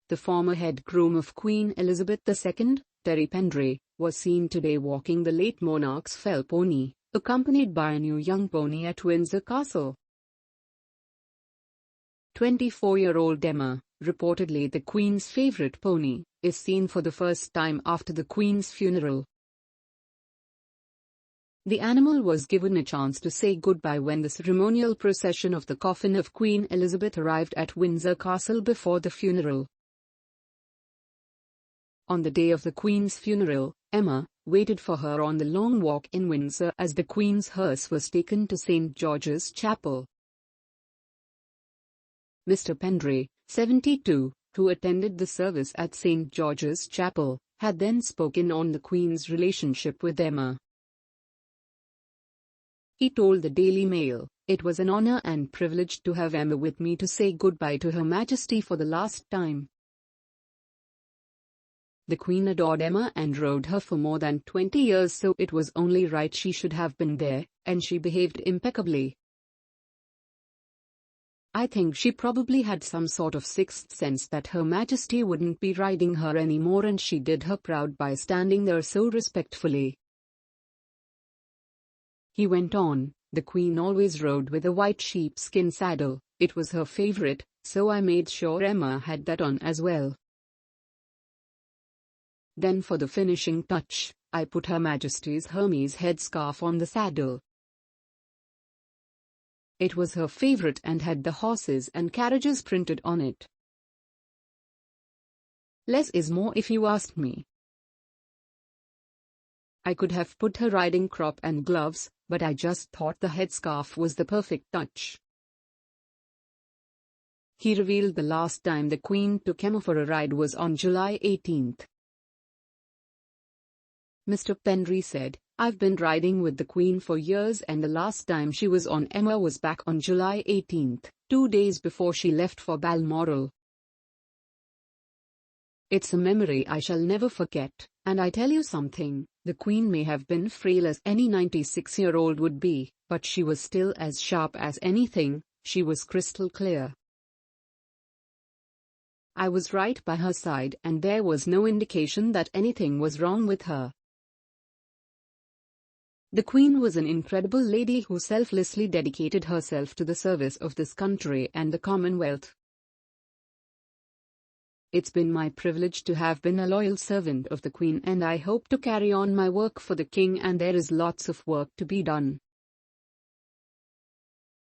the former head groom of Queen Elizabeth II, Terry Pendray, was seen today walking the late monarch's fell pony, accompanied by a new young pony at Windsor Castle. 24-year-old Emma, reportedly the Queen's favourite pony, is seen for the first time after the Queen's funeral. The animal was given a chance to say goodbye when the ceremonial procession of the coffin of Queen Elizabeth arrived at Windsor Castle before the funeral. On the day of the Queen's funeral, Emma waited for her on the long walk in Windsor as the Queen's hearse was taken to St. George's Chapel. Mr. Pendray, 72, who attended the service at St. George's Chapel, had then spoken on the Queen's relationship with Emma. He told the Daily Mail, "It was an honour and privilege to have Emma with me to say goodbye to Her Majesty for the last time. The Queen adored Emma and rode her for more than 20 years, so it was only right she should have been there, and she behaved impeccably. I think she probably had some sort of sixth sense that Her Majesty wouldn't be riding her anymore, and she did her proud by standing there so respectfully." He went on, "The Queen always rode with a white sheepskin saddle. It was her favourite, so I made sure Emma had that on as well. Then for the finishing touch, I put Her Majesty's Hermes headscarf on the saddle. It was her favourite and had the horses and carriages printed on it. Less is more if you ask me. I could have put her riding crop and gloves, but I just thought the headscarf was the perfect touch." He revealed the last time the Queen took Emma for a ride was on July 18. Mr. Pendray said, "I've been riding with the Queen for years, and the last time she was on Emma was back on July 18, 2 days before she left for Balmoral. It's a memory I shall never forget, and I tell you something, the Queen may have been frail as any 96-year-old would be, but she was still as sharp as anything. She was crystal clear. I was right by her side, and there was no indication that anything was wrong with her. The Queen was an incredible lady who selflessly dedicated herself to the service of this country and the Commonwealth. It's been my privilege to have been a loyal servant of the Queen, and I hope to carry on my work for the King, and there is lots of work to be done."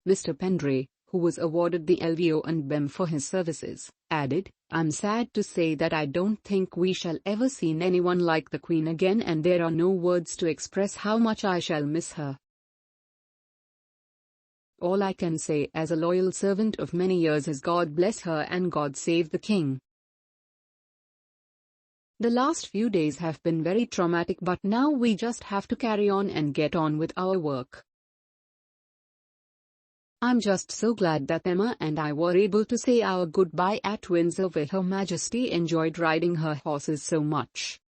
Mr. Pendray, who was awarded the LVO and BEM for his services, added, "I'm sad to say that I don't think we shall ever see anyone like the Queen again, and there are no words to express how much I shall miss her. All I can say as a loyal servant of many years is God bless her and God save the King. The last few days have been very traumatic, but now we just have to carry on and get on with our work. I'm just so glad that Emma and I were able to say our goodbye at Windsor, where Her Majesty enjoyed riding her horses so much."